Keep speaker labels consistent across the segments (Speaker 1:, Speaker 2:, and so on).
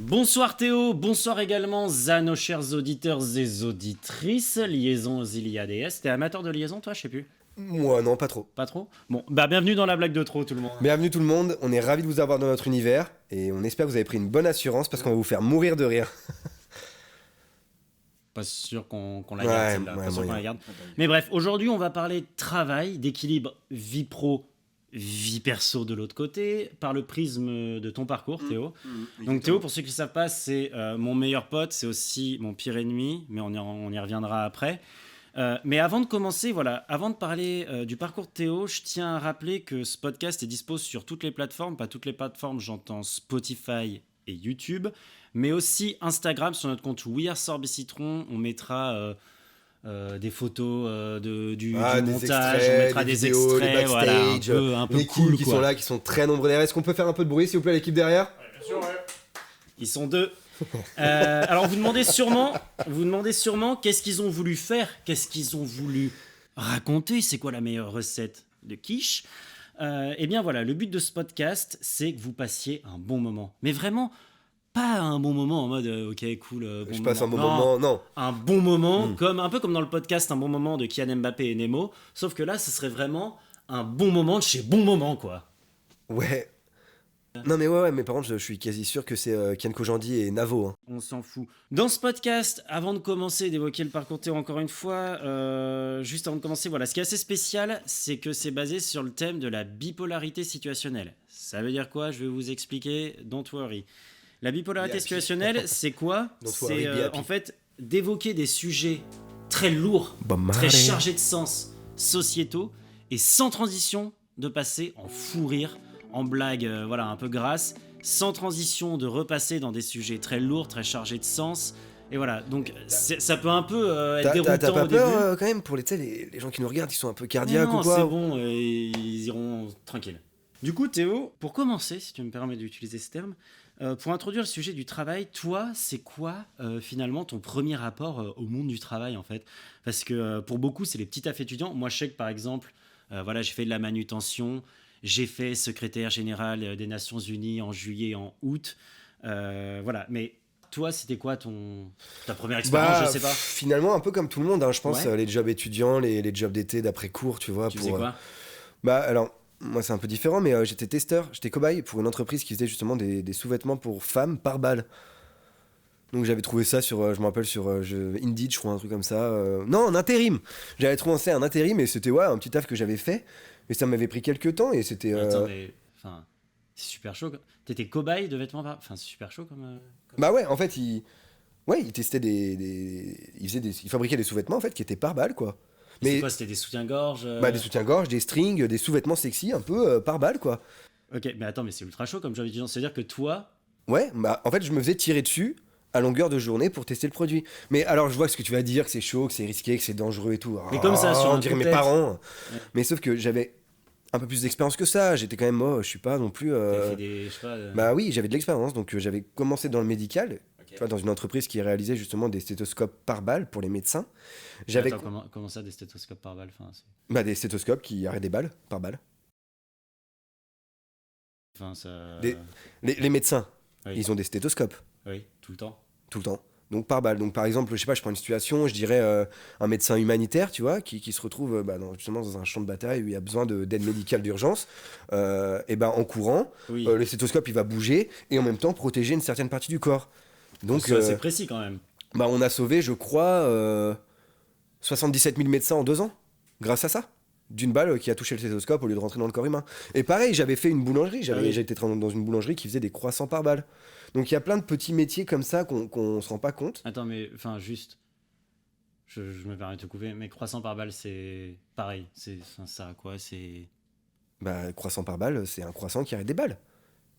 Speaker 1: Bonsoir Théo, bonsoir également à nos chers auditeurs et auditrices. Liaison Iliad et S. T'es amateur de liaison toi, je sais plus.
Speaker 2: Moi non, pas trop.
Speaker 1: Pas trop. Bon, bienvenue dans la blague de trop tout le monde.
Speaker 2: Bienvenue tout le monde, on est ravis de vous avoir dans notre univers et on espère que vous avez pris une bonne assurance parce qu'on va vous faire mourir de rire.
Speaker 1: Pas sûr qu'on la garde celle-là, pas sûr qu'on la garde. Mais bref, aujourd'hui on va parler de travail, d'équilibre vie pro, vie perso de l'autre côté, par le prisme de ton parcours Théo. Donc Théo, pour ceux qui ne savent pas, c'est mon meilleur pote, c'est aussi mon pire ennemi, mais on y reviendra après. Mais avant de commencer, avant de parler du parcours de Théo, je tiens à rappeler que ce podcast est dispo sur toutes les plateformes, pas toutes les plateformes, j'entends Spotify et YouTube, mais aussi Instagram sur notre compte We Are Sorbet-Citron. On mettra des photos du montage, on mettra des
Speaker 2: vidéos,
Speaker 1: extraits,
Speaker 2: voilà,
Speaker 1: un peu
Speaker 2: l'équipe
Speaker 1: cool
Speaker 2: qui
Speaker 1: quoi.
Speaker 2: sont là, qui sont très nombreux derrière. Est-ce qu'on peut faire un peu de bruit s'il vous plaît, l'équipe derrière?
Speaker 3: Ouais, bien sûr, ouais.
Speaker 1: Ils sont deux. Alors vous demandez sûrement qu'est-ce qu'ils ont voulu faire, qu'est-ce qu'ils ont voulu raconter, c'est quoi la meilleure recette de quiche. Eh bien voilà, le but de ce podcast, c'est que vous passiez un bon moment. Mais vraiment, pas un bon moment en mode ok cool, bon
Speaker 2: Je passe un bon
Speaker 1: moment.
Speaker 2: moment, non.
Speaker 1: Un bon moment, un peu comme dans le podcast Un bon moment de Kylian Mbappé et Nemo, sauf que là, ce serait vraiment un bon moment de chez Bon Moment, quoi.
Speaker 2: Ouais. Non mais ouais, mais par contre je suis quasi sûr que c'est Kian Kojandi et Navo. Hein.
Speaker 1: On s'en fout. Dans ce podcast, avant de commencer d'évoquer le parcours Théo encore une fois, juste avant de commencer, voilà, ce qui est assez spécial, c'est que c'est basé sur le thème de la bipolarité situationnelle. Ça veut dire quoi? Je vais vous expliquer, don't worry. La bipolarité situationnelle, c'est quoi? C'est en fait d'évoquer des sujets très lourds, très chargés de sens sociétaux, et sans transition de passer en fou rire, en blague un peu grasse, sans transition de repasser dans des sujets très lourds, très chargés de sens. Et voilà, donc ça peut un peu être déroutant
Speaker 2: T'as pas
Speaker 1: au début.
Speaker 2: peur quand même pour les gens qui nous regardent, ils sont un peu cardiaques
Speaker 1: non,
Speaker 2: ou quoi?
Speaker 1: c'est bon, ils iront tranquilles. Du coup, Théo, pour commencer, si tu me permets d'utiliser ce terme, pour introduire le sujet du travail, toi, c'est quoi finalement ton premier rapport au monde du travail en fait? Parce que pour beaucoup, c'est les petits tafs étudiants. Moi, je sais que par exemple, j'ai fait de la manutention. J'ai fait secrétaire général des Nations Unies en juillet et en août. Mais toi, c'était quoi ta première expérience? Je sais pas.
Speaker 2: Finalement, un peu comme tout le monde, hein, je pense,
Speaker 1: Ouais.
Speaker 2: les jobs étudiants, les jobs d'été d'après-cours, tu vois.
Speaker 1: Tu faisais quoi?
Speaker 2: Alors, moi c'est un peu différent, mais j'étais testeur, j'étais cobaye pour une entreprise qui faisait justement des sous-vêtements pour femmes par balle. Donc j'avais trouvé ça sur, je me rappelle, sur Indeed, je crois, un truc comme ça. Non, en intérim. J'avais trouvé ça en intérim et c'était un petit taf que j'avais fait. Mais ça m'avait pris quelques temps et c'était...
Speaker 1: Attends, mais c'est super chaud. T'étais cobaye de vêtements c'est super chaud comme...
Speaker 2: Bah ouais, en fait, il testait il fabriquait des sous-vêtements en fait qui étaient par balle, quoi.
Speaker 1: Mais c'est
Speaker 2: Mais
Speaker 1: quoi? C'était des soutiens-gorge
Speaker 2: des soutiens-gorge, des strings, des sous-vêtements sexy un peu par balle, quoi.
Speaker 1: Ok, mais attends, mais c'est ultra chaud comme job étudiant. C'est-à-dire que toi...
Speaker 2: Ouais, bah en fait, je me faisais tirer dessus à longueur de journée pour tester le produit. Mais alors, je vois ce que tu vas dire, que c'est chaud, que c'est risqué, que c'est dangereux et tout.
Speaker 1: Mais comme ça, sur
Speaker 2: on
Speaker 1: un
Speaker 2: dirait
Speaker 1: coup de
Speaker 2: mes
Speaker 1: tête.
Speaker 2: parents.
Speaker 1: Ouais.
Speaker 2: Mais sauf que j'avais un peu plus d'expérience que ça. J'étais quand même, je suis pas non plus...
Speaker 1: T'as fait des... Je sais pas...
Speaker 2: Bah oui, j'avais de l'expérience, donc j'avais commencé dans le médical,
Speaker 1: Ok.
Speaker 2: tu vois, dans une entreprise qui réalisait justement des stéthoscopes par balle pour les médecins. J'avais
Speaker 1: Attends, comment ça, des stéthoscopes par balle?
Speaker 2: des stéthoscopes qui arrêtent des balles par balle.
Speaker 1: Ça...
Speaker 2: Les médecins,
Speaker 1: Oui.
Speaker 2: ils ont des stéthoscopes
Speaker 1: Oui, tout le temps.
Speaker 2: tout le temps. Donc par balle. Donc par exemple, je sais pas, je prends une situation, je dirais un médecin humanitaire, tu vois, qui se retrouve justement dans un champ de bataille où il y a besoin d'aide médicale d'urgence, et ben en courant,
Speaker 1: Oui.
Speaker 2: le stéthoscope il va bouger et en même temps protéger une certaine partie du corps. Donc
Speaker 1: C'est assez précis quand même.
Speaker 2: on a sauvé, je crois, 77 000 médecins en 2 ans, grâce à ça. D'une balle qui a touché le stéthoscope au lieu de rentrer dans le corps humain. Et pareil, j'avais fait une boulangerie, j'ai été dans une boulangerie qui faisait des croissants par balle. Donc il y a plein de petits métiers comme ça qu'on se rend pas compte.
Speaker 1: Attends, mais juste... Je me permets de te couper, mais croissant par balle, c'est pareil. Ça, quoi, c'est...
Speaker 2: Croissant par balle, c'est un croissant qui arrête des balles.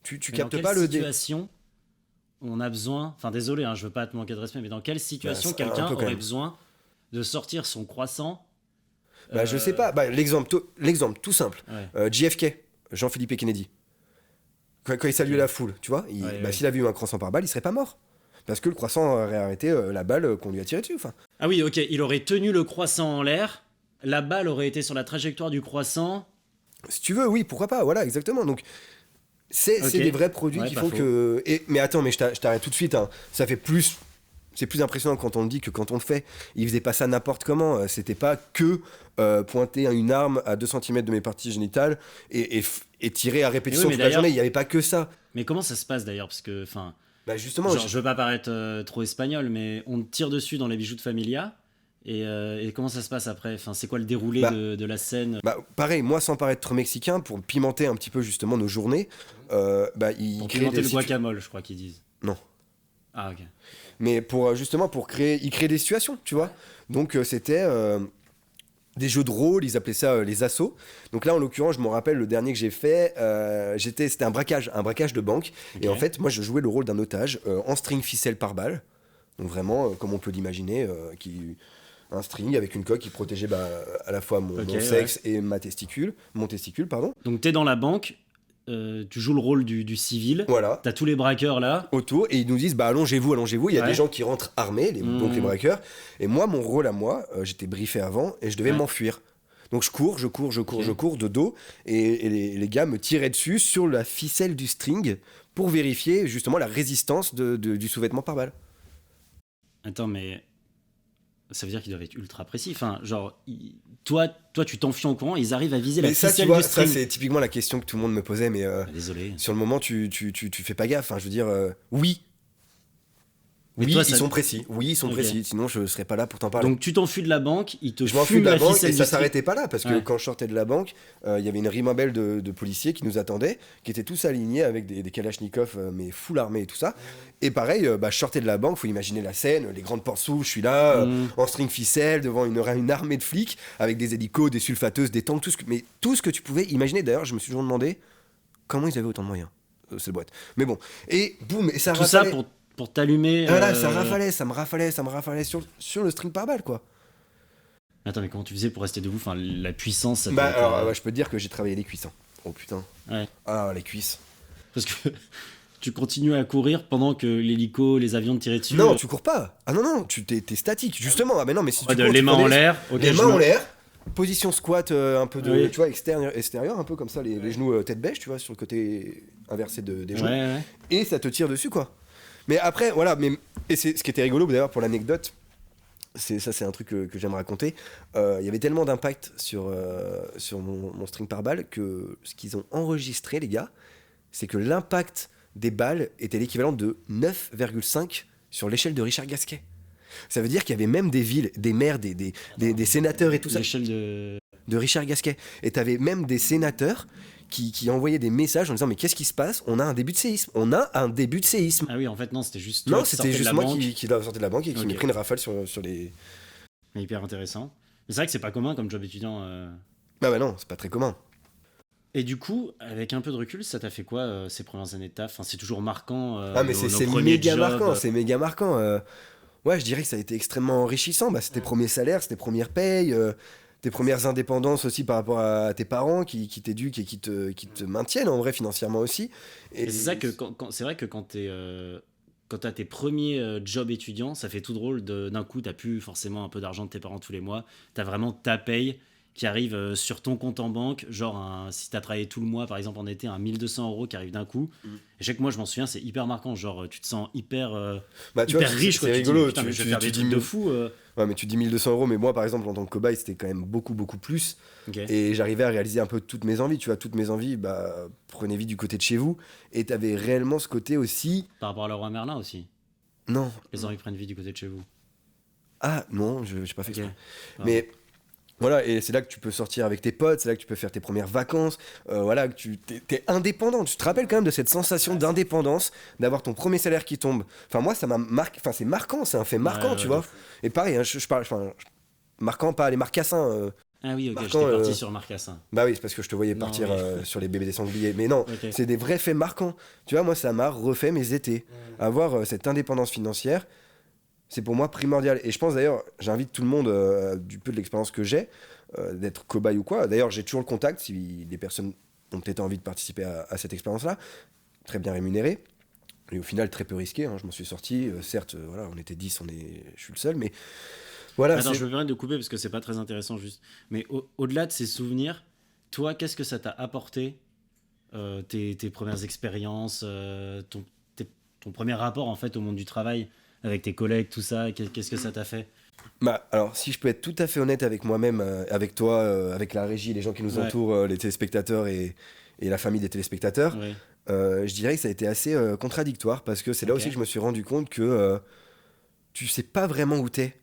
Speaker 2: Tu
Speaker 1: Mais
Speaker 2: captes
Speaker 1: dans
Speaker 2: pas
Speaker 1: quelle
Speaker 2: le...
Speaker 1: situation on a besoin... Enfin, désolé, je veux pas te manquer de respect, mais dans quelle situation
Speaker 2: c'est un
Speaker 1: quelqu'un
Speaker 2: peu quand
Speaker 1: aurait
Speaker 2: même.
Speaker 1: besoin de sortir son croissant
Speaker 2: Je sais pas, l'exemple tout simple.
Speaker 1: Ouais.
Speaker 2: JFK, Jean-Philippe Kennedy. Quand il saluait la foule, tu vois, s'il avait eu un croissant par balle, il serait pas mort. Parce que le croissant aurait arrêté la balle qu'on lui a tirée dessus. Enfin.
Speaker 1: Ah oui, ok, il aurait tenu le croissant en l'air, la balle aurait été sur la trajectoire du croissant.
Speaker 2: Si tu veux, oui, pourquoi pas, voilà, exactement. Donc, C'est des vrais produits qui font
Speaker 1: faux.
Speaker 2: que... mais attends, mais je t'arrête tout de suite. Hein. Ça fait plus... C'est plus impressionnant quand on le dit que quand on le fait. Ils faisaient pas ça n'importe comment. C'était pas que pointer une arme à 2 cm de mes parties génitales et tirer à répétition toute la journée. Il n'y avait pas que ça.
Speaker 1: Mais comment ça se passe d'ailleurs? Parce que, enfin...
Speaker 2: Bah justement...
Speaker 1: je veux pas paraître trop espagnol, mais on te tire dessus dans les bijoux de Familia. Et comment ça se passe après? Enfin, c'est quoi le déroulé de la scène?
Speaker 2: Pareil, moi sans paraître trop mexicain, pour pimenter un petit peu justement nos journées,
Speaker 1: pour pimenter le guacamole, je crois qu'ils disent.
Speaker 2: Non.
Speaker 1: Ah, ok.
Speaker 2: Mais pour créer, ils créent des situations, tu vois. Donc c'était des jeux de rôle, ils appelaient ça les assauts. Donc là, en l'occurrence, je me rappelle le dernier que j'ai fait, c'était un braquage de banque. Okay. Et en fait, moi, je jouais le rôle d'un otage en string ficelle par balle. Donc vraiment, comme on peut l'imaginer, un string avec une coque qui protégeait à la fois mon sexe et mon testicule, pardon.
Speaker 1: Donc t'es dans la banque. Tu joues le rôle du civil.
Speaker 2: Voilà.
Speaker 1: T'as tous les braqueurs là.
Speaker 2: Autour, et ils nous disent allongez-vous. Il y a des gens qui rentrent armés, donc les braqueurs. Et moi, mon rôle à moi, j'étais briefé avant et je devais m'enfuir. Donc je cours de dos. Et les gars me tiraient dessus sur la ficelle du string pour vérifier justement la résistance du sous-vêtement par balle.
Speaker 1: Attends, mais ça veut dire qu'ils doivent être ultra précis. Enfin, genre, toi, tu t'enfuis en courant, ils arrivent à viser la ficelle du string.
Speaker 2: Ça, c'est typiquement la question que tout le monde me posait, mais
Speaker 1: désolé.
Speaker 2: Sur le moment, tu fais pas gaffe. Enfin, je veux dire, oui. Mais oui, toi, ils sont précis. Oui, ils sont précis. Sinon, je serais pas là pour t'en parler.
Speaker 1: Donc, tu t'enfuis de la banque,
Speaker 2: je m'enfuis de la banque et ça s'arrêtait pas là parce que quand je sortais de la banque, il y avait une ribambelle de policiers qui nous attendaient, qui étaient tous alignés avec des kalachnikovs, mais full armés et tout ça. Et pareil, je sortais de la banque, faut imaginer la scène, les grandes portes s'ouvrent, je suis là, en string ficelle, devant une armée de flics, avec des hélicos, des sulfateuses, des tanks, tout ce que tu pouvais imaginer. D'ailleurs, je me suis toujours demandé comment ils avaient autant de moyens, cette boîte. Mais bon, et boum, et ça rafalait.
Speaker 1: Tout ça pour t'allumer.
Speaker 2: Voilà, ça me rafalait sur le string par balle, quoi.
Speaker 1: Attends, mais comment tu faisais pour rester debout? Enfin, la puissance, ça
Speaker 2: alors, je peux te dire que j'ai travaillé les cuisses. Hein. Oh putain.
Speaker 1: Ouais.
Speaker 2: Ah, les cuisses.
Speaker 1: Parce que tu continues à courir pendant que l'hélico, les avions te tiraient dessus.
Speaker 2: Non, tu cours pas. Ah non, t'es statique, justement. Ah, mais non, mais si tu cours,
Speaker 1: les mains en l'air.
Speaker 2: Les mains en l'air. Position squat un peu de, tu vois, extérieur, un peu comme ça, les genoux tête bêche, tu vois, sur le côté inversé des genoux.
Speaker 1: Ouais.
Speaker 2: Et ça te tire dessus, quoi. Mais après, voilà, et c'est ce qui était rigolo d'ailleurs pour l'anecdote, c'est un truc que j'aime raconter. Il y avait tellement d'impact sur mon string par balle que ce qu'ils ont enregistré, les gars, c'est que l'impact des balles était l'équivalent de 9,5 sur l'échelle de Richard Gasquet. Ça veut dire qu'il y avait même des villes, des maires, des sénateurs et tout ça.
Speaker 1: L'échelle de
Speaker 2: Richard Gasquet. Et t'avais même des sénateurs qui envoyaient des messages en disant mais qu'est-ce qui se passe? On a un début de séisme.
Speaker 1: Ah oui, en fait non, c'était juste
Speaker 2: moi qui sortais de la banque et qui m'ai pris une rafale sur les...
Speaker 1: Hyper intéressant. Mais c'est vrai que c'est pas commun comme job étudiant.
Speaker 2: Bah non, c'est pas très commun.
Speaker 1: Et du coup, avec un peu de recul, ça t'a fait quoi ces premières années de taf? Enfin, c'est toujours marquant.
Speaker 2: Mais c'est méga marquant, c'est méga marquant. Ouais, je dirais que ça a été extrêmement enrichissant. C'était tes premiers salaires, c'était tes premières payes, tes premières indépendances aussi par rapport à tes parents qui t'éduquent et qui te maintiennent en vrai financièrement aussi.
Speaker 1: Et c'est ça que c'est vrai que quand t'as tes premiers jobs étudiants, ça fait tout drôle. D'un coup, t'as plus forcément un peu d'argent de tes parents tous les mois. T'as vraiment ta paye qui arrive sur ton compte en banque. Genre, si t'as travaillé tout le mois, par exemple en été, 1200 € qui arrive d'un coup. Et je sais que moi, je m'en souviens, c'est hyper marquant. Genre, tu te sens hyper riche.
Speaker 2: C'est rigolo.
Speaker 1: Je vais faire des trucs de fou.
Speaker 2: Ouais, mais tu dis 1200 €, mais moi, par exemple, en tant que cobaye, c'était quand même beaucoup, beaucoup plus. Okay. Et j'arrivais à réaliser un peu toutes mes envies. Tu vois, toutes mes envies, prenez vie du côté de chez vous. Et t'avais réellement ce côté aussi...
Speaker 1: Par rapport à Leroy Merlin aussi?
Speaker 2: Non.
Speaker 1: Les envies prennent vie du côté de chez vous?
Speaker 2: Ah, non, j'ai pas fait ça. Mais... Voilà, et c'est là que tu peux sortir avec tes potes, c'est là que tu peux faire tes premières vacances, voilà, que t'es indépendant. Tu te rappelles quand même de cette sensation d'indépendance, d'avoir ton premier salaire qui tombe. Enfin, moi, ça m'a marqué, enfin, c'est marquant, c'est un fait marquant, tu vois. Et pareil, hein, je parle, marquant, pas les marcassins.
Speaker 1: Ah oui, ok, j'étais parti sur marcassin.
Speaker 2: Bah oui, c'est parce que je te voyais partir sur les bébés des sangliers. Mais non, c'est des vrais faits marquants. Tu vois, moi, ça m'a refait mes étés. Avoir cette indépendance financière, c'est pour moi primordial. Et je pense d'ailleurs, j'invite tout le monde, du peu de l'expérience que j'ai, d'être cobaye ou quoi. D'ailleurs, j'ai toujours le contact si des personnes ont peut-être envie de participer à cette expérience-là. Très bien rémunéré. Et au final, très peu risqué. Hein. Je m'en suis sorti. Certes, voilà, on était 10, je suis le seul. Mais voilà.
Speaker 1: Attends, je me permets de couper parce que c'est pas très intéressant juste. Mais au-delà de ces souvenirs, toi, qu'est-ce que ça t'a apporté tes premières expériences, ton premier rapport en fait au monde du travail avec tes collègues, tout ça, qu'est-ce que ça t'a fait?
Speaker 2: Bah, alors, si je peux être tout à fait honnête avec moi-même, avec toi, avec la régie, les gens qui nous entourent, les téléspectateurs et la famille des téléspectateurs,
Speaker 1: Ouais.
Speaker 2: je dirais que ça a été assez contradictoire parce que c'est là
Speaker 1: Ok.
Speaker 2: aussi que je me suis rendu compte que tu sais pas vraiment où t'es.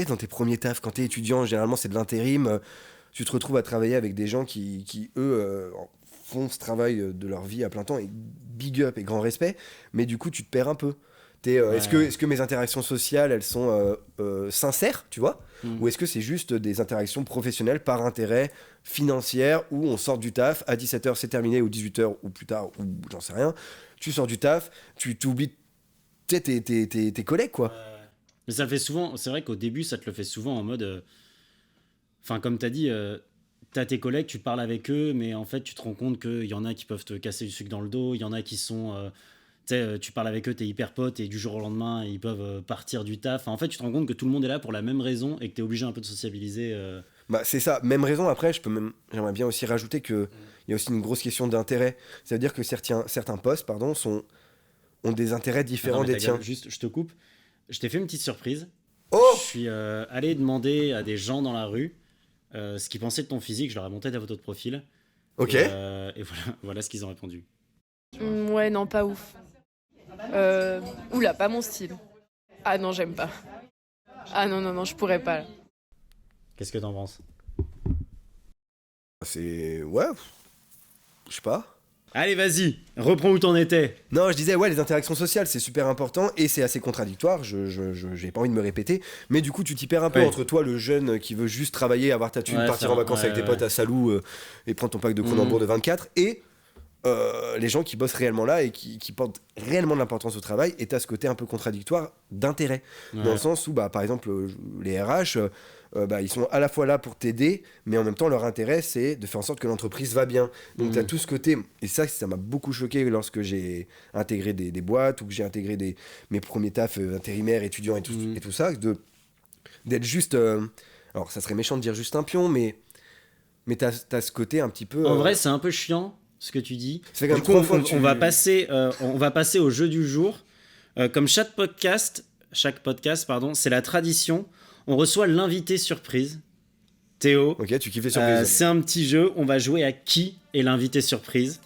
Speaker 2: Dans tes premiers tafs, quand t'es étudiant, généralement c'est de l'intérim, tu te retrouves à travailler avec des gens qui eux, font ce travail de leur vie à plein temps et big up et grand respect, mais du coup tu te perds un peu.
Speaker 1: Ouais.
Speaker 2: Est-ce que mes interactions sociales, elles sont sincères, tu vois?
Speaker 1: Mm.
Speaker 2: Ou est-ce que c'est juste des interactions professionnelles par intérêt, financières, où on sort du taf, à 17h c'est terminé, ou 18h, ou plus tard, ou j'en sais rien, tu sors du taf, tu t'oublies tu sais, tes collègues, quoi.
Speaker 1: Mais ça le fait souvent, c'est vrai qu'au début, ça te le fait souvent en mode. Enfin, comme tu as dit, t'as tes collègues, tu parles avec eux, mais en fait, tu te rends compte qu'il y en a qui peuvent te casser du sucre dans le dos, il y en a qui sont. Tu sais, tu parles avec eux, t'es hyper pote, et du jour au lendemain, ils peuvent partir du taf. Enfin, en fait, tu te rends compte que tout le monde est là pour la même raison et que t'es obligé un peu de sociabiliser.
Speaker 2: Bah, c'est ça, même raison. Après, j'aimerais bien aussi rajouter qu'il y a aussi une grosse question d'intérêt. Ça veut dire que certains postes, pardon, ont des intérêts différents
Speaker 1: Attends, mais
Speaker 2: des tiens.
Speaker 1: juste, je te coupe. Je t'ai fait une petite surprise. Je
Speaker 2: Oh!
Speaker 1: suis allé demander à des gens dans la rue ce qu'ils pensaient de ton physique. Je leur ai montré ta photo de profil.
Speaker 2: Ok.
Speaker 1: Et voilà ce qu'ils ont répondu.
Speaker 3: Ouais, non, pas ouf. Oula, pas mon style. Ah non, j'aime pas. Ah non, non, non, je pourrais pas. Là.
Speaker 1: Qu'est-ce que t'en penses?
Speaker 2: C'est. Ouais. Je sais pas.
Speaker 1: Allez, vas-y, reprends où t'en étais.
Speaker 2: Non, je disais, ouais, les interactions sociales, c'est super important et c'est assez contradictoire. J'ai pas envie de me répéter. Mais du coup, tu t'y perds un peu
Speaker 1: Ouais.
Speaker 2: entre toi, le jeune qui veut juste travailler, avoir ta thune,
Speaker 1: Ouais,
Speaker 2: partir
Speaker 1: ça,
Speaker 2: en vacances
Speaker 1: ouais,
Speaker 2: avec tes
Speaker 1: ouais.
Speaker 2: potes à Salou et prendre ton pack de Cronenbourg de 24 et les gens qui bossent réellement là et qui portent réellement de l'importance au travail. Et t'as ce côté un peu contradictoire d'intérêt.
Speaker 1: Ouais.
Speaker 2: Dans le sens où, bah, par exemple, les RH, bah, ils sont à la fois là pour t'aider, mais en même temps, leur intérêt, c'est de faire en sorte que l'entreprise va bien. Donc, tu as tout ce côté, et ça m'a beaucoup choqué lorsque j'ai intégré des boîtes ou que j'ai intégré mes premiers tafs intérimaires, étudiants et tout ça, d'être juste. Alors, ça serait méchant de dire juste un pion, mais tu as ce côté un petit peu.
Speaker 1: En vrai, c'est un peu chiant ce que tu dis.
Speaker 2: Ça fait quand
Speaker 1: Du
Speaker 2: même
Speaker 1: coup,
Speaker 2: 3 fois que tu-
Speaker 1: on va passer au jeu du jour. Comme chaque podcast, pardon, c'est la tradition. On reçoit l'invité surprise, Théo.
Speaker 2: Ok, tu kiffes les surprises.
Speaker 1: C'est un petit jeu. On va jouer à qui est l'invité surprise.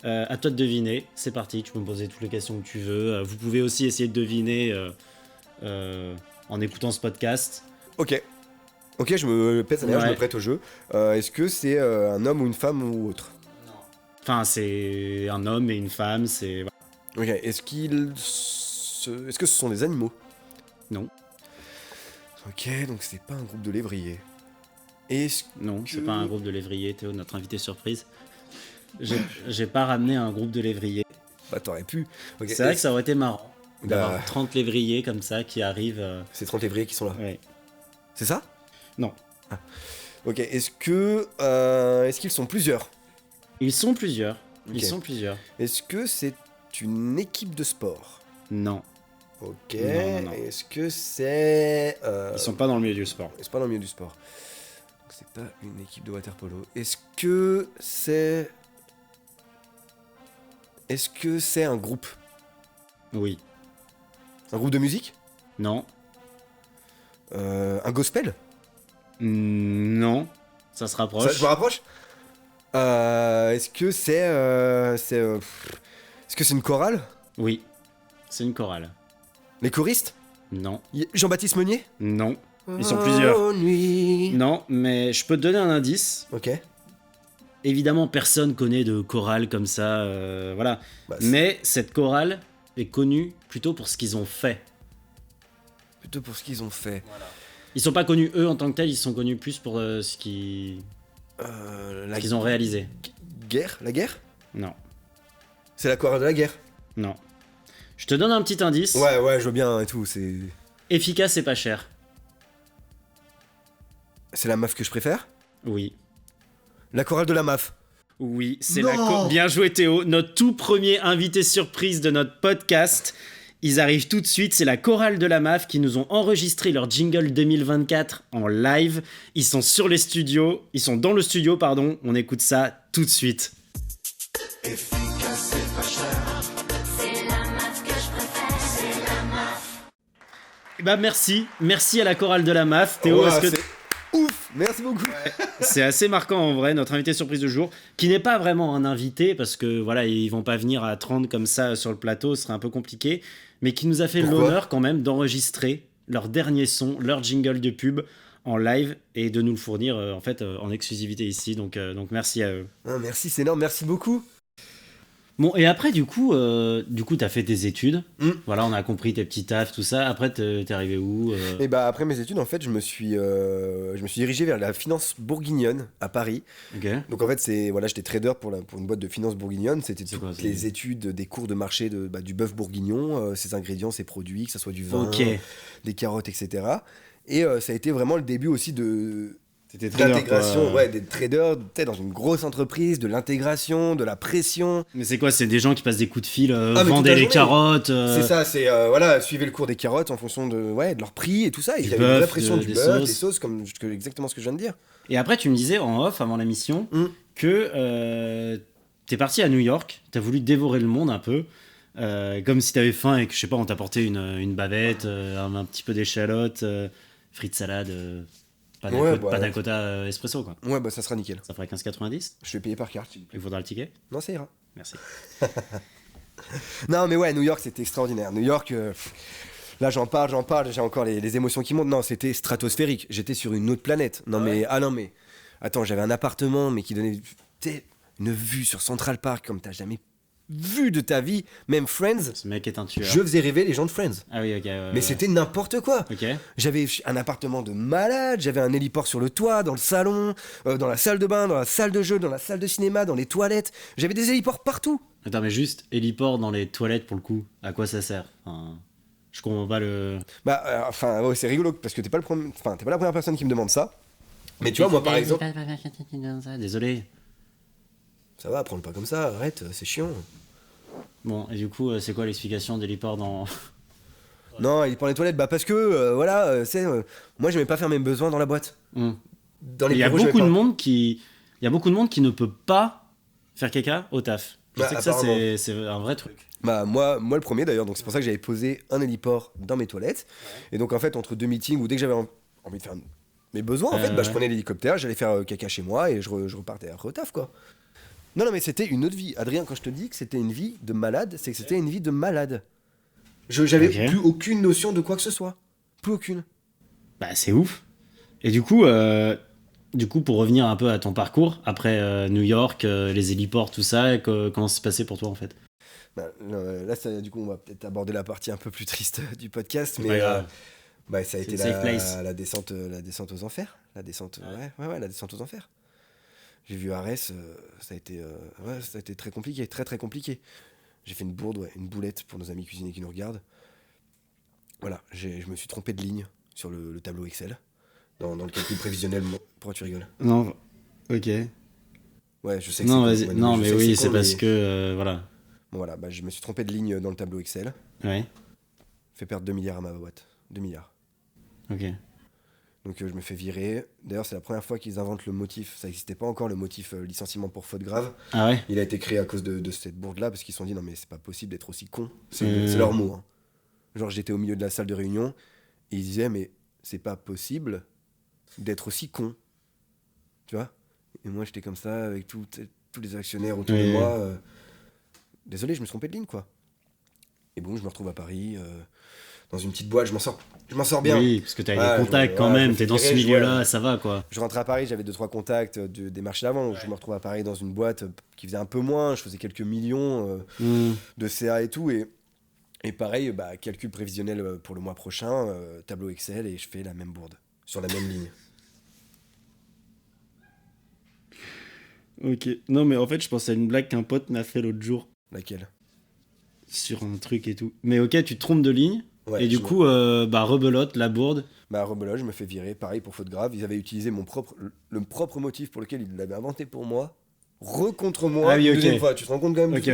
Speaker 1: À toi de deviner. C'est parti. Tu peux me poser toutes les questions que tu veux. Vous pouvez aussi essayer de deviner en écoutant ce podcast.
Speaker 2: Ok. Ok, je me pète sa mère, je
Speaker 1: Ouais.
Speaker 2: me prête au jeu. Est-ce que c'est un homme ou une femme ou autre?
Speaker 1: Enfin, c'est un homme et une femme. C'est
Speaker 2: Ok, est-ce que ce sont des animaux?
Speaker 1: Non.
Speaker 2: Ok, donc c'est pas un groupe de lévriers.
Speaker 1: Non, c'est
Speaker 2: que-
Speaker 1: pas un groupe de lévriers, Théo, notre invité surprise. J'ai pas ramené un groupe de lévriers.
Speaker 2: Bah t'aurais pu. Ok,
Speaker 1: C'est vrai que ça aurait été marrant d'avoir
Speaker 2: Bah,
Speaker 1: 30 lévriers comme ça qui arrivent.
Speaker 2: c'est 30 lévriers qui sont là.
Speaker 1: Ouais.
Speaker 2: C'est ça?
Speaker 1: Non.
Speaker 2: Ok, est-ce qu'ils sont plusieurs?
Speaker 1: Ils sont plusieurs.
Speaker 2: Ok.
Speaker 1: Ils sont plusieurs.
Speaker 2: Est-ce que c'est une équipe de sport?
Speaker 1: Non.
Speaker 2: Ok.
Speaker 1: Non, non.
Speaker 2: Est-ce que c'est...
Speaker 1: Ils sont pas dans le milieu du sport.
Speaker 2: C'est pas dans le milieu du sport. Donc c'est pas une équipe de waterpolo. Est-ce que c'est un groupe?
Speaker 1: Oui.
Speaker 2: Un groupe de musique?
Speaker 1: Non.
Speaker 2: Un gospel?
Speaker 1: Non. Ça se
Speaker 2: Ça,
Speaker 1: rapproche.
Speaker 2: je me rapproche. Est-ce que c'est une chorale?
Speaker 1: Oui. C'est une chorale.
Speaker 2: Les choristes?
Speaker 1: Non.
Speaker 2: Jean-Baptiste Meunier?
Speaker 1: Non. Ils sont plusieurs.
Speaker 2: Oh, nuit.
Speaker 1: Non, mais je peux te donner un indice.
Speaker 2: Ok.
Speaker 1: Évidemment, personne connaît de chorale comme ça. Voilà.
Speaker 2: Bah, c'est
Speaker 1: Mais cette chorale est connue plutôt pour ce qu'ils ont fait.
Speaker 2: plutôt pour ce qu'ils ont fait.
Speaker 1: Ils sont pas connus eux en tant que tels, ils sont connus plus pour ce qu'ils ont réalisé.
Speaker 2: Guerre? La guerre?
Speaker 1: Non,
Speaker 2: C'est la chorale de la guerre?
Speaker 1: non. Je te donne un petit indice.
Speaker 2: Ouais, je veux bien et tout. C'est
Speaker 1: Efficace et pas cher.
Speaker 2: la meuf que je préfère?
Speaker 1: Oui.
Speaker 2: La chorale de la MAF.
Speaker 1: Oui, c'est
Speaker 2: Non.
Speaker 1: Bien joué Théo, notre tout premier invité surprise de notre podcast. Ils arrivent tout de suite, c'est la chorale de la MAF qui nous ont enregistré leur jingle 2024 en live. Ils sont dans le studio, pardon. On écoute ça tout de suite.
Speaker 4: efficace et pas cher. C'est la MAF que je préfère, c'est la MAF.
Speaker 1: Bah merci à la chorale de la MAF. Théo,
Speaker 2: Ouais,
Speaker 1: est-ce que...
Speaker 2: Ouf, merci beaucoup.
Speaker 1: C'est assez marquant en vrai, notre invité surprise de jour, qui n'est pas vraiment un invité, parce que voilà, ils vont pas venir à 30 comme ça sur le plateau, ce serait un peu compliqué, mais qui nous a fait l'honneur quand même d'enregistrer leur dernier son, leur jingle de pub en live et de nous le fournir en fait en exclusivité ici, donc merci à eux.
Speaker 2: Ah, merci, c'est énorme, merci beaucoup.
Speaker 1: Bon, et après, du coup, t'as fait tes études. Voilà, on a compris tes petits tafs, tout ça. Après, t'es arrivé où
Speaker 2: Et bah après mes études, en fait, je me suis dirigé vers la finance bourguignonne à Paris.
Speaker 1: Ok.
Speaker 2: Donc en fait, j'étais trader pour une boîte de finance bourguignonne. C'était
Speaker 1: C'est
Speaker 2: toutes
Speaker 1: quoi, c'est-
Speaker 2: les études, des cours de marché du bœuf bourguignon, ses ingrédients, ses produits, que ce soit du vin,
Speaker 1: Ok.
Speaker 2: des carottes, etc. Et ça a été vraiment le début aussi
Speaker 1: T'étais trader,
Speaker 2: d'intégration,
Speaker 1: quoi.
Speaker 2: des traders, dans une grosse entreprise, de l'intégration, de la pression.
Speaker 1: Mais c'est quoi? C'est des gens qui passent des coups de fil,
Speaker 2: mais toute
Speaker 1: vendaient
Speaker 2: la
Speaker 1: les
Speaker 2: journée.
Speaker 1: carottes.
Speaker 2: C'est ça, suivez le cours des carottes en fonction de leur prix et tout ça. Et
Speaker 1: Du
Speaker 2: il y avait une vraie
Speaker 1: bœuf,
Speaker 2: pression du
Speaker 1: des
Speaker 2: bœuf,
Speaker 1: sauces.
Speaker 2: des sauces, exactement ce que je viens de dire.
Speaker 1: Et après, tu me disais en off avant l'émission que t'es parti à New York, t'as voulu dévorer le monde un peu, comme si t'avais faim et que je sais pas, on t'apportait une bavette, un petit peu d'échalote, frites salade, panna cotta espresso quoi.
Speaker 2: Ouais, bah ça sera nickel.
Speaker 1: Ça ferait 15,90.
Speaker 2: Je vais payer par carte.
Speaker 1: Il faudra le ticket.
Speaker 2: Non, ça ira.
Speaker 1: Merci.
Speaker 2: Non, mais ouais, New York, c'était extraordinaire. New York, là, j'en parle, j'ai encore les émotions qui montent. Non, c'était stratosphérique. J'étais sur une autre planète. Non, mais attends, j'avais un appartement, mais qui donnait une vue sur Central Park comme t'as jamais vu de ta vie. Même Friends,
Speaker 1: Ce mec est un tueur.
Speaker 2: je faisais rêver les gens de Friends.
Speaker 1: Ah oui, ok.
Speaker 2: Mais c'était n'importe quoi.
Speaker 1: Ok.
Speaker 2: J'avais un appartement de malade, j'avais un héliport sur le toit, dans le salon, dans la salle de bain, dans la salle de jeu, dans la salle de cinéma, dans les toilettes. J'avais des héliports partout.
Speaker 1: Attends, mais juste héliport dans les toilettes pour le coup, à quoi ça sert? Enfin, je comprends pas le.
Speaker 2: Ouais, c'est rigolo parce que t'es pas la première personne qui me demande ça. Mais tu vois, moi par exemple,
Speaker 1: Désolé.
Speaker 2: ça va, prends-le pas comme ça, arrête, c'est chiant.
Speaker 1: Bon, et du coup, c'est quoi l'explication d'héliport dans.
Speaker 2: Non, il prend les toilettes, parce que moi j'aimais pas faire mes besoins dans la boîte. Dans les
Speaker 1: Il y a
Speaker 2: bureaux,
Speaker 1: beaucoup
Speaker 2: j'aimais
Speaker 1: de
Speaker 2: pas.
Speaker 1: monde qui ne peut pas faire caca au taf. Je sais que ça,
Speaker 2: apparemment.
Speaker 1: c'est un vrai truc.
Speaker 2: Moi le premier d'ailleurs, donc c'est pour ça que j'avais posé un héliport dans mes toilettes. Et donc en fait, entre deux meetings ou dès que j'avais envie de faire mes besoins, en fait, je prenais l'hélicoptère, j'allais faire caca chez moi et je repartais après au taf, quoi. Non, mais c'était une autre vie. Adrien, quand je te dis que c'était une vie de malade, c'est que c'était une vie de malade. J'avais plus aucune notion de quoi que ce soit. Plus aucune.
Speaker 1: Bah, c'est ouf. Et du coup, pour revenir un peu à ton parcours, après New York, les héliports, tout ça, comment ça s'est passé pour toi en fait?
Speaker 2: Là, du coup, on va peut-être aborder la partie un peu plus triste du podcast,
Speaker 1: C'est
Speaker 2: mais
Speaker 1: pas grave.
Speaker 2: ça a été
Speaker 1: C'est safe place.
Speaker 2: la descente aux enfers. La descente aux enfers. J'ai vu Arès, ça a été très compliqué, très très compliqué. J'ai fait une bourde, une boulette pour nos amis cuisiniers qui nous regardent. Voilà, je me suis trompé de ligne sur le tableau Excel, dans le calcul prévisionnel. Pourquoi tu rigoles?
Speaker 1: Non, ok.
Speaker 2: Ouais, je sais que
Speaker 1: Non,
Speaker 2: c'est
Speaker 1: vas-y.
Speaker 2: con,
Speaker 1: Non,
Speaker 2: je
Speaker 1: mais
Speaker 2: sais que
Speaker 1: oui,
Speaker 2: con,
Speaker 1: c'est parce
Speaker 2: mais-
Speaker 1: que voilà.
Speaker 2: Bon, voilà, je me suis trompé de ligne dans le tableau Excel.
Speaker 1: Ouais.
Speaker 2: Fait perdre 2 milliards à ma boîte. 2 milliards.
Speaker 1: Ok.
Speaker 2: Donc je me fais virer. D'ailleurs, c'est la première fois qu'ils inventent le motif. Ça n'existait pas encore, le motif licenciement pour faute grave.
Speaker 1: Ah ouais.
Speaker 2: Il a été créé à cause de cette bourde-là, parce qu'ils se sont dit, non mais c'est pas possible d'être aussi con. C'est leur mot. Hein. Genre, j'étais au milieu de la salle de réunion, et ils disaient, mais c'est pas possible d'être aussi con. Tu vois? Et moi, j'étais comme ça, avec tous les actionnaires autour de moi. Désolé, je me suis trompé de ligne, quoi. Et bon, je me retrouve à Paris, dans une petite boîte, je m'en sors bien.
Speaker 1: Oui, parce que t'as des contacts quand
Speaker 2: je
Speaker 1: même,
Speaker 2: me fais
Speaker 1: t'es dans ce
Speaker 2: virer,
Speaker 1: milieu-là, ça va quoi.
Speaker 2: Je rentre à Paris, j'avais 2-3 contacts des marchés d'avant. Donc je me retrouve à Paris dans une boîte qui faisait un peu moins, je faisais quelques millions de CA et tout. Et pareil, calcul prévisionnel pour le mois prochain, tableau Excel, et je fais la même bourde, sur la même ligne.
Speaker 1: Ok. Non, mais en fait, je pense à une blague qu'un pote m'a fait l'autre jour
Speaker 2: Laquelle?
Speaker 1: sur un truc et tout. Mais ok, tu te trompes de ligne,
Speaker 2: Ouais,
Speaker 1: et du coup, rebelote, la bourde.
Speaker 2: Rebelote, je me fais virer, pareil pour faute grave. Ils avaient utilisé le propre motif pour lequel ils l'avaient inventé pour moi, contre moi,
Speaker 1: Ah oui,
Speaker 2: une
Speaker 1: ok.
Speaker 2: deuxième fois. Tu te rends compte quand même?
Speaker 1: Ok.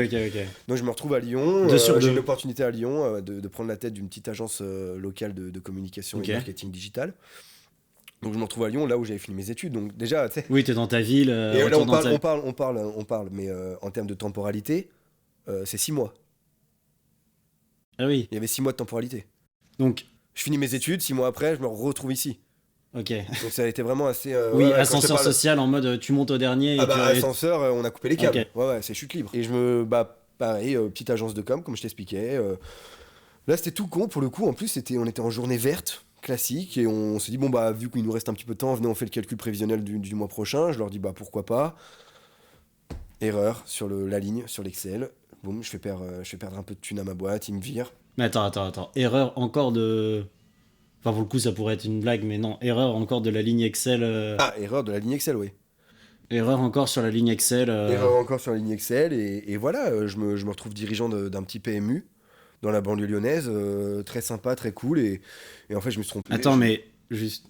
Speaker 2: Donc je me retrouve à Lyon,
Speaker 1: Deux sur
Speaker 2: j'ai
Speaker 1: deux.
Speaker 2: une opportunité à Lyon de prendre la tête d'une petite agence locale de communication
Speaker 1: Ok.
Speaker 2: et marketing digital. Donc je me retrouve à Lyon, là où j'avais fini mes études. Donc déjà, tu sais.
Speaker 1: Oui, t'es dans ta ville.
Speaker 2: Et là,
Speaker 1: retourne
Speaker 2: on
Speaker 1: dans
Speaker 2: parle, on parle. Mais en termes de temporalité, c'est 6 mois.
Speaker 1: Ah oui.
Speaker 2: Il y avait 6 mois de temporalité.
Speaker 1: Donc,
Speaker 2: Je finis mes études, 6 mois après, je me retrouve ici.
Speaker 1: ok.
Speaker 2: Donc ça a été vraiment assez.
Speaker 1: Oui,
Speaker 2: ouais, quand je te
Speaker 1: ascenseur
Speaker 2: parle-
Speaker 1: social en mode tu montes au dernier et
Speaker 2: Ah bah,
Speaker 1: tu.
Speaker 2: ascenseur, on a coupé les câbles.
Speaker 1: Ok.
Speaker 2: Ouais, c'est chute libre. Et pareil, petite agence de com, comme je t'expliquais. Là, c'était tout con pour le coup. En plus, on était en journée verte, classique. Et on s'est dit, bon, bah, vu qu'il nous reste un petit peu de temps, venez, on fait le calcul prévisionnel du mois prochain. Je leur dis, bah, pourquoi pas. Erreur sur la ligne, sur l'Excel. Boum, je fais perdre un peu de thune à ma boîte, ils me virent.
Speaker 1: Mais attends. Erreur encore de. Enfin, pour le coup, ça pourrait être une blague, mais non. Erreur encore de la ligne Excel.
Speaker 2: Ah, erreur de la ligne Excel, oui.
Speaker 1: Erreur encore sur la ligne Excel.
Speaker 2: Erreur encore sur la ligne Excel. Et voilà, je me retrouve dirigeant d'un petit PMU dans la banlieue lyonnaise. Très sympa, très cool. Et en fait, je me suis trompé.
Speaker 1: Attends, mais juste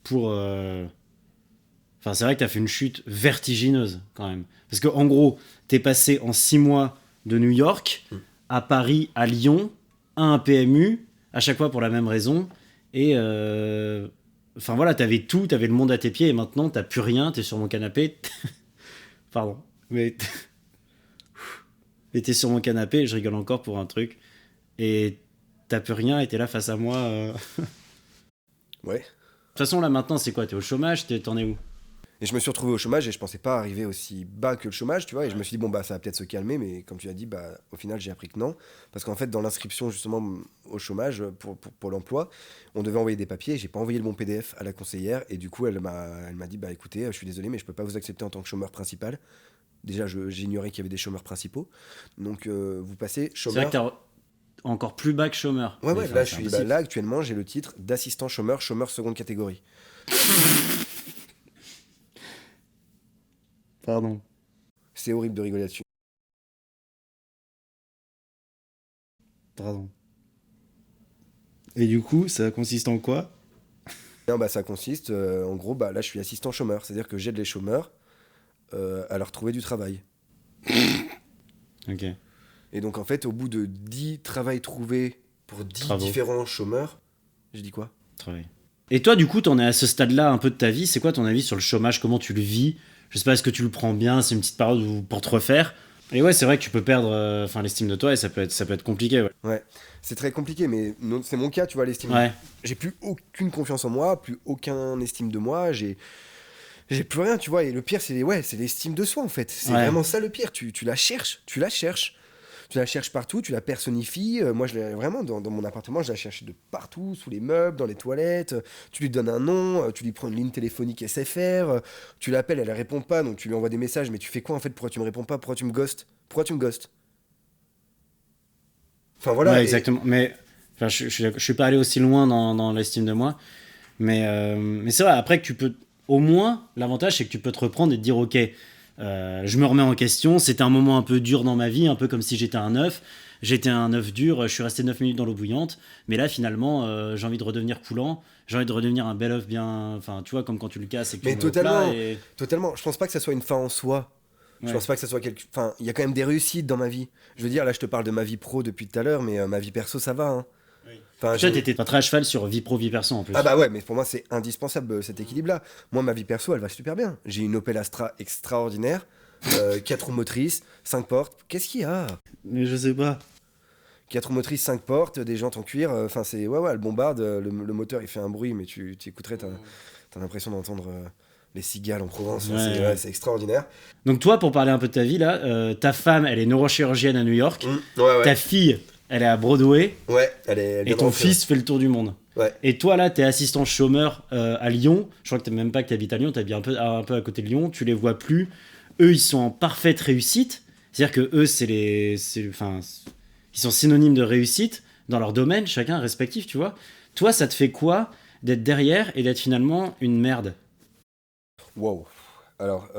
Speaker 1: pour. Enfin, c'est vrai que t'as fait une chute vertigineuse quand même. Parce que en gros, t'es passé en 6 mois de New York à Paris, à Lyon, à un PMU, à chaque fois pour la même raison. Et enfin voilà, t'avais tout, t'avais le monde à tes pieds et maintenant t'as plus rien, t'es sur mon canapé. Pardon, mais t'es sur mon canapé, je rigole encore pour un truc. Et t'as plus rien et t'es là face à moi.
Speaker 2: Ouais.
Speaker 1: De toute façon, là maintenant, c'est quoi? T'es au chômage? T'en es où?
Speaker 2: Et je me suis retrouvé au chômage et je pensais pas arriver aussi bas que le chômage, tu vois. Et je me suis dit, bon, bah, ça va peut-être se calmer, mais comme tu as dit, bah, au final, j'ai appris que non. Parce qu'en fait, dans l'inscription, justement, au chômage, pour l'emploi, on devait envoyer des papiers. J'ai pas envoyé le bon PDF à la conseillère. Et du coup, elle m'a dit, bah, écoutez, je suis désolé, mais je peux pas vous accepter en tant que chômeur principal. Déjà, j'ignorais qu'il y avait des chômeurs principaux. Donc, vous passez
Speaker 1: C'est vrai
Speaker 2: chômeur.
Speaker 1: que t'es encore plus bas que chômeur.
Speaker 2: Ouais,
Speaker 1: Mais
Speaker 2: ouais,
Speaker 1: enfin,
Speaker 2: là,
Speaker 1: c'est impossible.
Speaker 2: là, actuellement, j'ai le titre d'assistant chômeur, chômeur seconde catégorie.
Speaker 1: Pardon.
Speaker 2: C'est horrible de rigoler là-dessus.
Speaker 1: Pardon. Et du coup, ça consiste en quoi?
Speaker 2: Non, bah, ça consiste, en gros, bah, là, je suis assistant chômeur. C'est-à-dire que j'aide les chômeurs à leur trouver du travail.
Speaker 1: Ok.
Speaker 2: Et donc, en fait, au bout de 10 travails trouvés pour 10
Speaker 1: Travaux.
Speaker 2: différents chômeurs, j'ai dit quoi?
Speaker 1: Travail. Et toi, du coup, t'en es à ce stade-là un peu de ta vie. C'est quoi ton avis sur le chômage? Comment tu le vis? Je sais pas, est-ce que tu le prends bien? C'est une petite période pour te refaire. Et ouais, c'est vrai que tu peux perdre l'estime de toi et ça peut être compliqué. Ouais.
Speaker 2: Ouais, c'est très compliqué, mais non, c'est mon cas, tu vois, l'estime.
Speaker 1: Ouais.
Speaker 2: J'ai plus aucune confiance en moi, plus aucun estime de moi, j'ai plus rien, tu vois. Et le pire, c'est l'estime de soi, en fait. C'est
Speaker 1: Ouais.
Speaker 2: vraiment ça le pire. Tu la cherches, tu la cherches. Tu la cherches partout, tu la personnifies. Moi, vraiment, dans mon appartement, je la cherche de partout, sous les meubles, dans les toilettes. Tu lui donnes un nom, tu lui prends une ligne téléphonique SFR, tu l'appelles, elle répond pas, donc tu lui envoies des messages. Mais tu fais quoi, en fait? Pourquoi tu me réponds pas? Pourquoi tu me ghostes? Pourquoi tu me ghostes? Enfin, voilà.
Speaker 1: Ouais,
Speaker 2: et-
Speaker 1: exactement. Mais enfin, je suis pas allé aussi loin dans l'estime de moi. Mais c'est vrai, après que tu peux. Au moins, l'avantage, c'est que tu peux te reprendre et te dire ok, je me remets en question. C'était un moment un peu dur dans ma vie, un peu comme si j'étais un œuf. J'étais un œuf dur, je suis resté 9 minutes dans l'eau bouillante. Mais là, finalement, j'ai envie de redevenir coulant. J'ai envie de redevenir un bel œuf bien. Enfin, tu vois, comme quand tu le casses et que tu
Speaker 2: Mais
Speaker 1: le mets au plat.
Speaker 2: totalement.
Speaker 1: Et...
Speaker 2: Totalement. Je pense pas que ça soit une fin en soi. Je
Speaker 1: Ouais.
Speaker 2: pense pas que ça soit quelque. Enfin, il y a quand même des réussites dans ma vie. Je veux dire, là, je te parle de ma vie pro depuis tout à l'heure, mais ma vie perso, ça va. Hein. Enfin,
Speaker 1: Toi,
Speaker 2: j'ai-
Speaker 1: t'étais pas très à cheval sur vie pro, vie perso en plus.
Speaker 2: Ah bah ouais, mais pour moi, c'est indispensable cet équilibre-là. Moi, ma vie perso, elle va super bien. J'ai une Opel Astra extraordinaire, 4 roues motrices, 5 portes. Qu'est-ce qu'il y a?
Speaker 1: Mais je sais pas.
Speaker 2: 4 roues motrices, 5 portes, des jantes en cuir. Enfin, c'est. Ouais, elle bombarde. Le moteur, il fait un bruit, mais tu écouterais, t'as l'impression d'entendre les cigales en Provence. Enfin,
Speaker 1: Ouais.
Speaker 2: c'est extraordinaire.
Speaker 1: Donc, toi, pour parler un peu de ta vie, là, ta femme, elle est neurochirurgienne à New York.
Speaker 2: Ouais,
Speaker 1: Ta fille, elle est à Broadway.
Speaker 2: Ouais, elle
Speaker 1: Et
Speaker 2: vient de
Speaker 1: ton
Speaker 2: rentrer.
Speaker 1: fils fait le tour du monde.
Speaker 2: Ouais.
Speaker 1: Et toi, là, t'es assistant chômeur à Lyon. Je crois que t'es même pas que t'habites à Lyon, t'habites un peu à côté de Lyon. Tu les vois plus. Eux, ils sont en parfaite réussite. C'est-à-dire que eux, ils sont synonymes de réussite dans leur domaine, chacun respectif, tu vois. Toi, ça te fait quoi d'être derrière et d'être finalement une merde?
Speaker 2: Wow. Alors,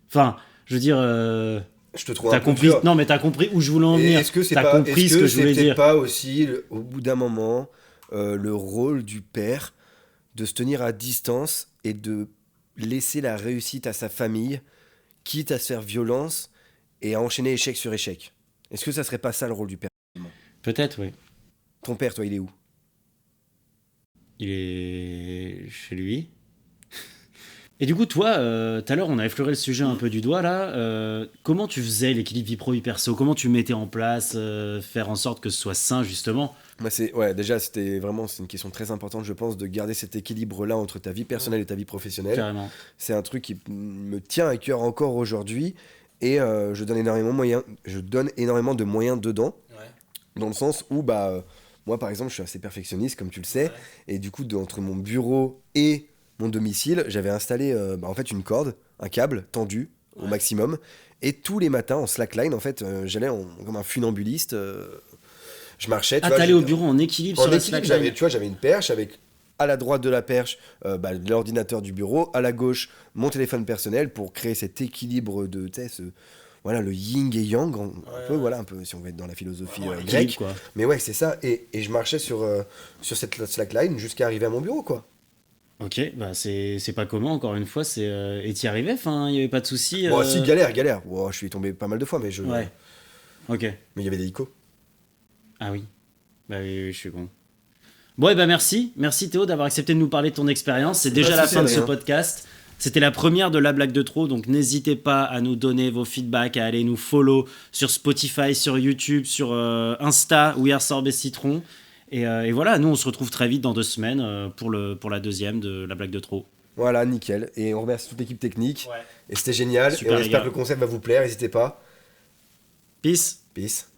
Speaker 1: Enfin, je veux dire,
Speaker 2: je te trouve
Speaker 1: t'as
Speaker 2: un peu
Speaker 1: compris.
Speaker 2: dur.
Speaker 1: Non, mais t'as compris où je voulais en
Speaker 2: Et
Speaker 1: venir.
Speaker 2: est-ce que c'est
Speaker 1: T'as
Speaker 2: pas,
Speaker 1: compris
Speaker 2: est-ce
Speaker 1: ce que
Speaker 2: que
Speaker 1: je voulais
Speaker 2: c'est peut-être
Speaker 1: dire.
Speaker 2: pas aussi, au bout d'un moment, le rôle du père de se tenir à distance et de laisser la réussite à sa famille, quitte à se faire violence et à enchaîner échec sur échec? Est-ce que ça serait pas ça le rôle du père?
Speaker 1: Peut-être, oui.
Speaker 2: Ton père, toi, il est où?
Speaker 1: Il est chez lui. Et du coup, toi, tout à l'heure, on a effleuré le sujet un peu du doigt, là. Comment tu faisais l'équilibre vie pro, vie perso? Comment tu mettais en place, faire en sorte que ce soit sain, justement?
Speaker 2: Moi, déjà, c'est une question très importante, je pense, de garder cet équilibre-là entre ta vie personnelle et ta vie professionnelle.
Speaker 1: Carrément.
Speaker 2: C'est un truc qui me tient à cœur encore aujourd'hui et je donne énormément de moyens dedans, dans le sens où, moi, par exemple, je suis assez perfectionniste, comme tu le sais, et du coup, entre mon bureau et mon domicile, j'avais installé en fait une corde, un câble tendu au maximum, et tous les matins en slackline, en fait, j'allais comme un funambuliste. Je marchais.
Speaker 1: T'allais au bureau en équilibre sur la slackline.
Speaker 2: J'avais une perche avec à la droite de la perche l'ordinateur du bureau, à la gauche mon téléphone personnel pour créer cet équilibre de voilà, le yin et yang, un peu si on veut être dans la philosophie grecque.
Speaker 1: Quoi.
Speaker 2: Mais ouais, c'est ça. Et je marchais sur cette slackline jusqu'à arriver à mon bureau, quoi.
Speaker 1: Ok, c'est pas commun, encore une fois. Et t'y arrivais, il n'y avait pas de soucis.
Speaker 2: Bon, si, galère. Wow, je suis tombé pas mal de fois, mais
Speaker 1: Ouais. Ok.
Speaker 2: Mais il y avait des icônes.
Speaker 1: Ah oui. Oui, je suis con. Bon, merci. Merci Théo d'avoir accepté de nous parler de ton expérience. C'est déjà la fin de ce podcast. C'était la première de La Blague de Trop, donc n'hésitez pas à nous donner vos feedbacks, à aller nous follow sur Spotify, sur YouTube, sur Insta, We Are Sorbet Citron. Et voilà, nous on se retrouve très vite dans 2 semaines pour la deuxième de La Blague de Trop.
Speaker 2: Voilà, nickel. Et on remercie toute l'équipe technique.
Speaker 1: Ouais.
Speaker 2: Et c'était génial.
Speaker 1: Super,
Speaker 2: et on espère que le concept va vous plaire, n'hésitez pas.
Speaker 1: Peace.
Speaker 2: Peace.